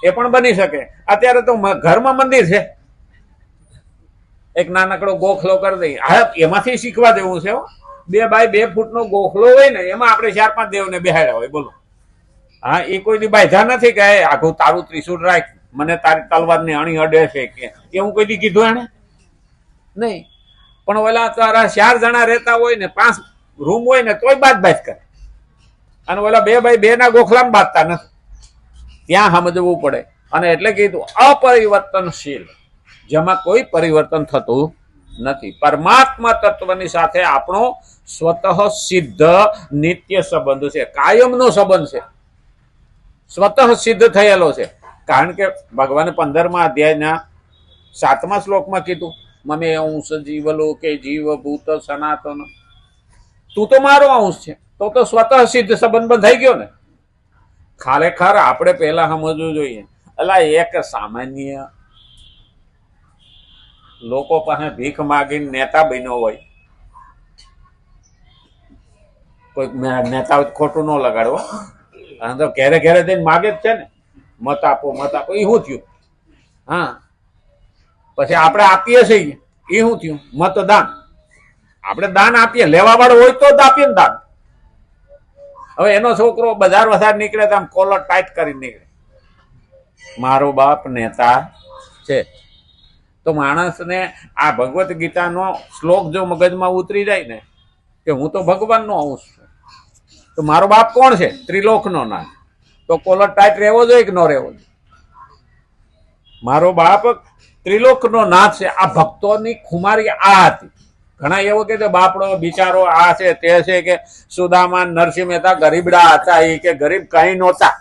એ પણ બની શકે. અત્યારે તો ઘરમાં મંદિર છે, એક નાનકડો ગોખલો કરી દઈએ. હા, એમાંથી શીખવા જેવું છે. 2 બાય 2 ફૂટનો ગોખલો હોય ને એમાં આપણે 4-5 દેવને બેહાડ્યા હોય. બોલો, હા, એ કોઈ બાંધ્યા નથી કે આખું તારું ત્રિશૂળ રાખ, મને તારી તલવારની અણી અડે છે કે એવું કોઈ કીધું એને નહીં. પણ ઓલા તારા 4 જણા રહેતા હોય ને 5 રૂમ હોય ને તોય બાદ કરે, અને ઓલા 2 બાય 2 ના ગોખલામાં બાંધતા નથી. ત્યાં સમજવું પડે. અને એટલે કીધું અપરિવર્તનશીલ, જેમાં કોઈ પરિવર્તન થતું નથી. પરમાત્મા તત્વની સાથે આપણો સ્વતઃ સિદ્ધ નિત્ય સંબંધ છે, કાયમનો સંબંધ છે, સ્વતઃ સિદ્ધ થયેલો છે. કારણ કે ભગવાને 15મા અધ્યાયના 7મા શ્લોકમાં કીધું, મને અંશ જીવલોકે જીવભૂત સનાતન, તું તો મારો અંશ છે. તો સ્વતઃ સિદ્ધ સંબંધ બંધાઈ ગયો ને. ખરેખર આપણે પહેલા સમજવું જોઈએ, અલા એક સામાન્ય લોકો પાસે ભીખ માગીને નેતા બન્યો હોય, કોઈ નેતા ખોટું ન લગાડવો, તો ઘેરે ઘેરે જઈને માગે જ છે ને, મત આપો મત આપો. એ શું થયું? હા, પછી આપણે આપીએ છીએ, એ શું થયું? મતદાન. આપણે દાન આપીએ, લેવા વાળો હોય તો જ આપીએ ને દાન. હવે એનો છોકરો બજાર વધારે નીકળે તો આમ કોલર ટાઈટ કરી નીકળે, મારો બાપ નેતા છે. તો માણસને આ ભગવદ્ ગીતાનો શ્લોક જો મગજમાં ઉતરી જાય ને કે હું તો ભગવાનનો અંશ છું, તો મારો બાપ કોણ છે? ત્રિલોકનો નાથ. તો કોલર ટાઈટ રહેવો જોઈએ કે ન રહેવો જોઈએ? મારો બાપ ત્રિલોકનો નાથ છે. આ ભક્તોની ખુમારી આ હતી. ઘણા એવો કે બાપડો બિચારો આ છે તે છે, કે સુદામા નરસિંહ મહેતા ગરીબડા હતા, એ કે ગરીબ કઈ નહોતા.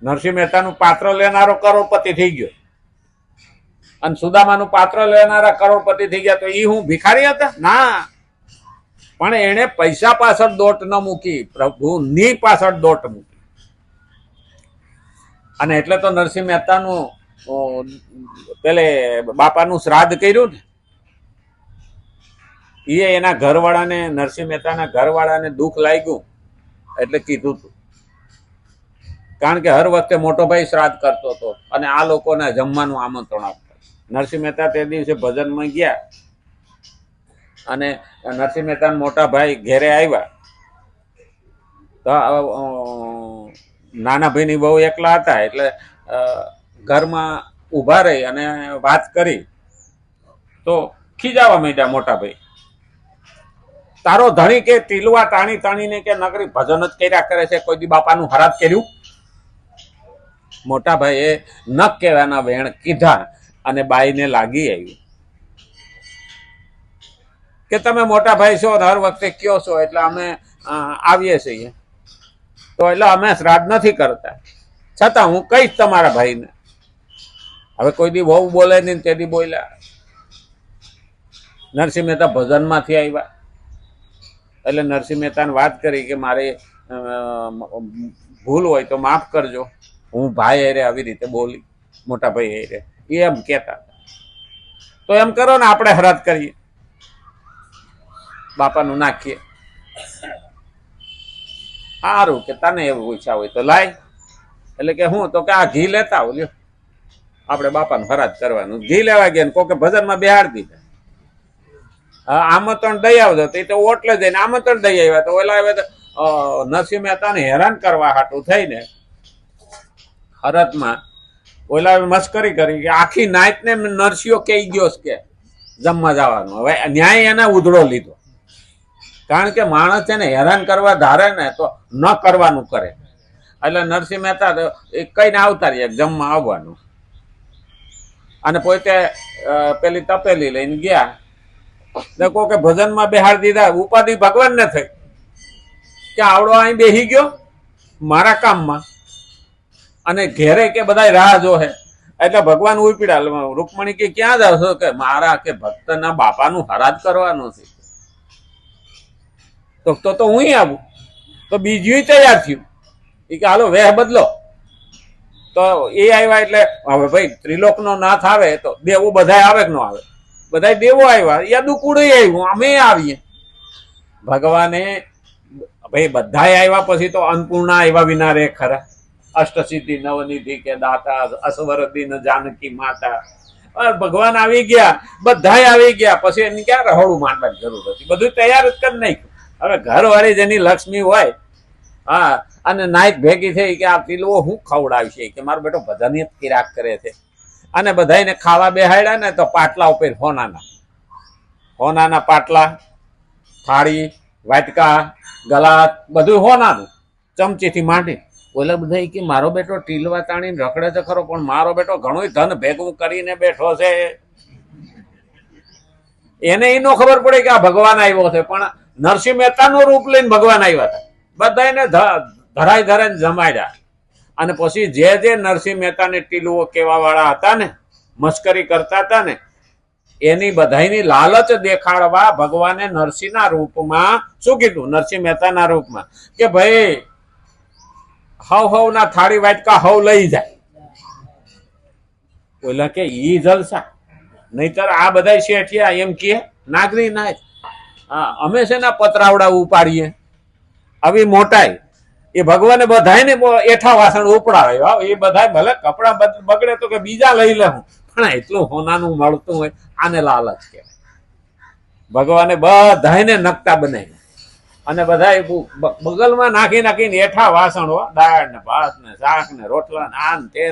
નરસિંહ મહેતાનું પાત્ર લેનારો કરોડપતિ થઈ ગયો, અને સુદામાનું પાત્ર લેનારા કરોડપતિ થઈ ગયા. તો એ હું ભિખારી હતા? ના, પણ એને પૈસા પાછળ દોટ ન મૂકી, પ્રભુની પાછળ દોટ મૂકી. અને એટલે તો નરસિંહ મહેતાનું પેલે બાપાનું શ્રાદ્ધ કર્યું ને, એ એના ઘરવાળાને, નરસિંહ મહેતાના ઘરવાળાને દુઃખ લાગ્યું એટલે કીધું હતું. કારણ કે હર વખતે મોટો ભાઈ શ્રાદ્ધ કરતો હતો અને આ લોકોને જમવાનું આમંત્રણ આપતા. નરસિંહ મહેતા તે દિવસે ભજનમાં ગયા અને નરસિંહ મહેતાના મોટા ભાઈ ઘેરે આવ્યા તો નાના ભાઈની બહુ એકલા હતા, એટલે ઘરમાં ઊભા રહી અને વાત કરી તો ખીજાવા માંડ્યા મોટા ભાઈ. તારો ધણી કે ટીલવા તાણી તાણીને કે નગરી ભજન જ કર્યા કરે છે, કોઈ દી બાપાનું હરાજ કર્યું? મોટા ભાઈએ ન કહેવાના વેણ કીધા અને બાઈને લાગી આવી કે તમે મોટા ભાઈ છો, હર વખતે કયો છો એટલે અમે આવીએ છીએ, તો એટલે અમે શ્રાદ્ધ નથી કરતા, છતાં હું કહીશ તમારા ભાઈને. હવે કોઈ દી બહુ બોલે નહીં, તેથી બોલ્યા. નરસિંહ મહેતા ભજનમાંથી આવ્યા એટલે નરસિંહ મહેતાને વાત કરી કે મારે ભૂલ હોય તો માફ કરજો, હું ભાઈ હારે આવી રીતે બોલી, મોટા ભાઈ હારે, એ એમ કહેતા. તો એમ કરો ને, આપણે હરાજ કરીએ, બાપાનું નાખીએ. સારું કે તને એવું ઈચ્છા હોય તો લાય. એટલે કે હું તો કે આ ઘી લેતા આવો, લ્યો આપણે બાપાનું હરાજ કરવાનું. ઘી લેવા ગયા ને કોકે ભજનમાં બેહાડી દીધા. આમંત્રણ દઈ આવજો, તો એ તો ઓટલે જઈને આમંત્રણ દઈ આવ્યા. તો ઓલા આવ્યા તો નરસિંહ મહેતાને હેરાન કરવા હાટું થઈને હરતમાં ઓલા મસ્કરી કરી કે આખી નાઈટ ને નરસિંહો કહી ગયો કે જમવા જવાનું. હવે ન્યાય એને ઉધડો લીધો, કારણ કે માણસ છે ને હેરાન કરવા ધારે ને તો ન કરવાનું કરે. એટલે નરસિંહ મહેતા એ કઈને આવતા રહ્યા જમવા આવવાનું, અને પોતે પેલી તપેલી લઈને ગયા. દેખો કે ભજનમાં બેહાડી દીધા. ઉપાધિ ભગવાન ને થઈ કે આવડો અહીં બેસી ગયો મારા કામમાં, અને ઘેરે કે બધા રાહ જોહે. એટલે ભગવાન ઉપડ્યા. રૂકમણી કે ક્યાં જાવ છો? કે મારા કે ભક્તના બાપાનું હરાજ કરવાનું છે. તો હું આવું. તો બીજું તૈયાર થયું. એ કે હાલો વેહ બદલો. તો એ આવ્યા એટલે હવે ભાઈ ત્રિલોકનો નાથ આવે તો દેવો બધા આવે કે ન આવે? બધા દેવો આવ્યા, યાદુ કુડે આવ્યું, અમે આવીએ. ભગવાને ભાઈ બધા આવ્યા પછી તો અન્નપૂર્ણા આવ્યા વિના રે ખરા? અષ્ટસિદ્ધિ નવનિધિ કે દાતા, અસવર દિન જાનકી માતા. ભગવાન આવી ગયા, બધાય આવી ગયા, પછી એની ક્યાં રહોડું માંડવાની જરૂર હતી, બધું તૈયાર જ કરી નાખ્યું. હવે ઘરવાળી જેની લક્ષ્મી હોય, હા, અને નાઈટ ભેગી થઈ કે આ ટીલવો હું ખવડાવશે, કે મારો બેટો ભજન જ કિરાક કરે છે. અને બધાને ખાવા બેહાડ્યા ને તો પાટલા ઉપર હોનાના પાટલા, થાળી, વાટકા, ગલાસ બધું હોનાનું, ચમચીથી માંડી. ઓલા બધા કે મારો બેટો ટીલવા તાણીને રખડે છે ખરો, પણ મારો બેટો ઘણું ધન ભેગું કરીને બેઠો છે. એને એ નો ખબર પડે કે આ ભગવાન આવ્યો છે, પણ નરસિંહ મહેતાનું રૂપ લઈને ભગવાન આવ્યા હતા. બધાને ધરાઈને જમાડ્યા. અને પછી જે નરસિંહ મહેતાને ટીલુઓ કેવા વાળા હતા ને, મસ્કરી કરતા હતા ને, એની બધાની લાલચ દેખાડવા ભગવાને નરસિંહના રૂપમાં શું કીધું, નરસિંહ મહેતાના રૂપમાં કે ભાઈ હવ ના થાળી વાટકા હવ લઈ જાય. ઓલા કે ઈ જલસા, નહીતર આ બધા શેઠિયા એમ કે નાગરી ના, અમે છે ને પતરાવડા ઉપાડીએ આવી મોટાઈ. એ ભગવાને બધાને એઠા વાસણ ઉપડાવે. એ બધા ભલે કપડા બગડે તો કે બીજા લઈ લે, પણ એટલું હોનાનું મળતું હોય, આને લાલચ કહેવાય. ભગવાને બધાને નકટા બનાવી અને બધા બગલમાં નાખીને એઠા વાસણો, દાળ ને ભાત ને શાક ને રોટલા ને આન તે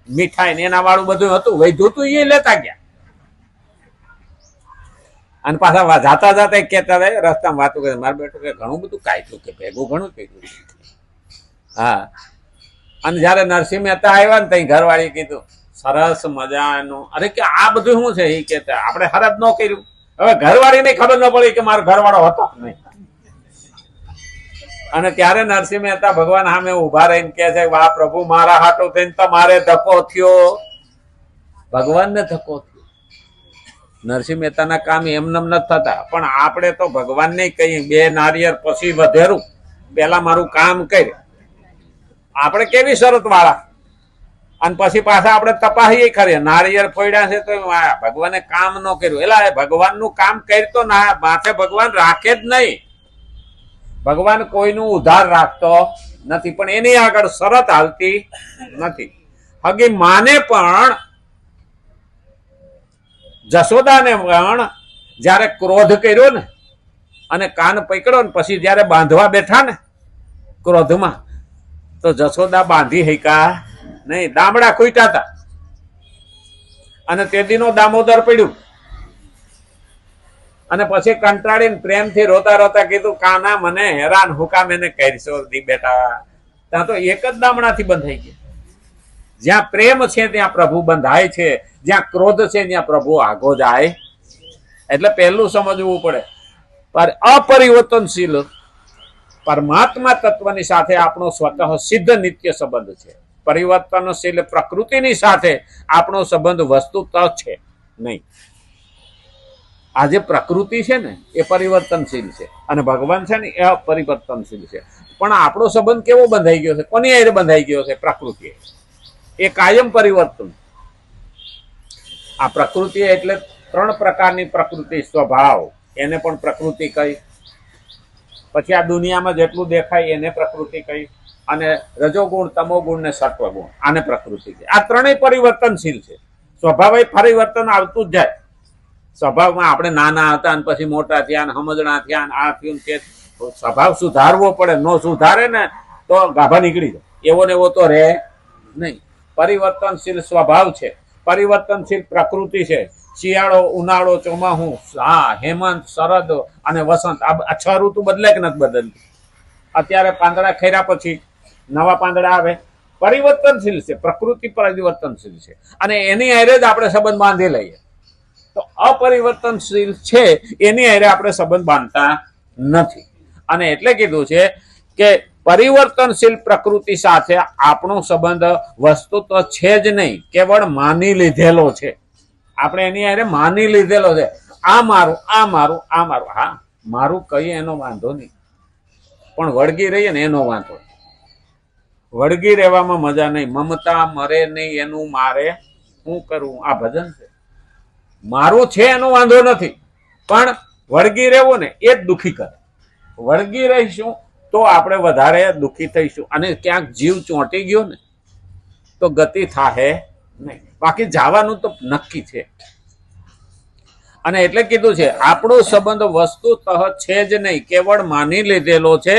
મીઠાઈ ને એના વાળું બધું હતું, વૈધું હતું, એ લેતા ગયા. અને પાછા જાતા કેતા હતા, રસ્તામાં વાતો કરે, મારું બેટું કે ઘણું બધું કાઢ્યું, કે ભેગું ઘણું કર્યું. હા, અને જયારે નરસિંહ મહેતા આવ્યા ને ત્યાં ઘરવાળી કીધું સરસ મજાનું. અરે કે આ બધું શું છે, એ કેતા આપણે હરજ ન કર્યું. હવે ઘરવાળીને ખબર ન પડી કે મારો ઘરવાળો હતો નહીં. અને ત્યારે નરસિંહ મહેતા ભગવાન સામે ઉભા રહીને કે છે, વાહ પ્રભુ, મારા હાટો થઈને તમારે ધક્કો થયો. ભગવાનને ધક્કો થયો. નરસિંહ મહેતાના કામ એમનેમ નથી થતા, પણ આપણે તો ભગવાનને કહીએ 2 નારિયેળ પછી વધેરું, પેલા મારું કામ કર. આપણે કેવી શરત વાળા, અને પછી પાછા આપણે તપાહીએ ખરી. નારિયેળ ફોડ્યા છે તો ભગવાને કામ ન કર્યું, એટલે ભગવાનનું કામ કરતો ના માથે ભગવાન રાખે જ નહીં. ભગવાન કોઈનું ઉધાર રાખતો નથી, પણ એની આગળ શરત હાલતી નથી. હગી માને પણ, જશોદાને પણ જયારે ક્રોધ કર્યો ને અને કાન પકડ્યો ને પછી જયારે બાંધવા બેઠા ને ક્રોધમાં, તો જશોદા બાંધી હૈકા નહીં, દામડા ખૂટ્યા હતા. અને તેદીનો દામોદર પડ્યું. અને પછી કંટાળીને પ્રેમથી રોતા રોતા કીધું, કાના મને હેરાન હુકામ એને કરશો દી બેટા. ત્યાં તો એક જ દામડાથી બંધાઈ ગયા. જ્યાં પ્રેમ છે ત્યાં પ્રભુ બંધાય છે, જ્યાં ક્રોધ છે ત્યાં પ્રભુ આગો જાય. એટલે પહેલું સમજવું પડે, પર અપરિવર્તનશીલ પરમાત્મા તત્વની સાથે આપણો સ્વતઃ સિદ્ધ નિત્ય સંબંધ છે. પરિવર્તનશીલ પ્રકૃતિની સાથે આપણો સંબંધ વસ્તુતઃ છે નહીં. આ જે પ્રકૃતિ છે ને એ પરિવર્તનશીલ છે, અને ભગવાન છે ને એ અપરિવર્તનશીલ છે. પણ આપણો સંબંધ કેવો બંધાઈ ગયો છે, કોની હારે બંધાઈ ગયો છે? પ્રકૃતિ. એ કાયમ પરિવર્તન. આ પ્રકૃતિ એટલે 3 પ્રકારની પ્રકૃતિ. સ્વભાવ, એને પણ પ્રકૃતિ કહી. પછી આ દુનિયામાં જેટલું દેખાય એને પ્રકૃતિ કહી. અને રજોગુણ, તમોગુણ ને સત્વગુણ, આને પ્રકૃતિ કહે. આ 3ય પરિવર્તનશીલ છે. સ્વભાવ પરિવર્તન આવતું જ જાય. સ્વભાવમાં આપણે નાના હતા અને પછી મોટા થયા, સમજણા થયા, આ થયું તે. સ્વભાવ સુધારવો પડે, નો સુધારે ને તો ગાભા નીકળી જાય. એવો ને એવો તો રહે નહીં. પરિવર્તનશીલ સ્વભાવ છે, પરિવર્તનશીલ પ્રકૃતિ છે. શિયાળો, ઉનાળો, ચોમાસું, હા, હેમંત, શરદ અને વસંત, આ 6 ઋતુ બદલે કે નથી બદલતી? અત્યારે પાંદડા ખેર્યા પછી નવા પાંદડા આવે. પરિવર્તનશીલ છે, પ્રકૃતિ પરિવર્તનશીલ છે, અને એની હારે જ આપણે સંબંધ બાંધી લઈએ. તો અપરિવર્તનશીલ છે એની હારે આપણે સંબંધ બાંધતા નથી. અને એટલે કીધું છે કે પરિવર્તનશીલ પ્રકૃતિ સાથે આપણો સંબંધ વસ્તુ તો છે જ નહીં, કેવળ માની લીધેલો છે. આપણે એની હારે માની લીધેલો છે. આ મારું, આ મારું, આ મારું. હા, મારું કહીએ એનો વાંધો નહીં, પણ વળગી રહીએ ને એનો વાંધો. વળગી રહેવામાં મજા નહીં. મમતા મરે નહીં, એનું મારે શું કરવું? આ ભજન છે. મારું છે એનો વાંધો નથી, પણ વળગી રહેવું ને એ જ દુઃખી કરે. વળગી રહીશું તો આપણે વધારે દુઃખી થઈશું. અને ક્યાંક જીવ ચોંટી ગયો ને તો ગતિ થાહે નહીં. બાકી જવાનું તો નક્કી છે. અને એટલે કીધું છે આપણો સંબંધ વસ્તુતઃ છે જ નહીં, કેવળ માની લીધેલો છે.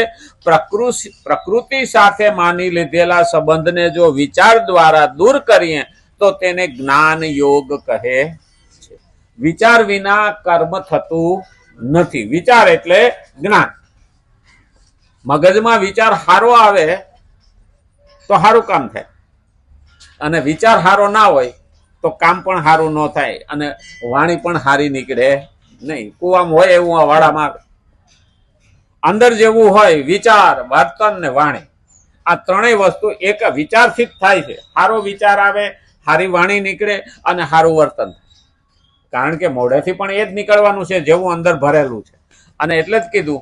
પ્રકૃતિ સાથે માની લીધેલા સંબંધને જો વિચાર દ્વારા દૂર કરીએ તો તેને જ્ઞાન યોગ કહે છે. વિચાર વિના કર્મ થતું નથી. વિચાર એટલે જ્ઞાન. મગજમાં વિચાર હારો આવે તો સારું કામ થાય, અને વિચાર હારો ના હોય તો કામ પણ સારું ન થાય, અને વાણી પણ સારી નીકળે નહીં. કુવામાં હોય એવું વાડામાં આવે. અંદર જેવું હોય વિચાર, વર્તન ને વાણી, આ ત્રણેય વસ્તુ એક વિચારથી જ થાય છે. સારો વિચાર આવે, સારી વાણી નીકળે અને સારું વર્તન થાય. કારણ કે મોઢેથી પણ એ જ નીકળવાનું છે જેવું અંદર ભરેલું છે. અને એટલે જ કીધું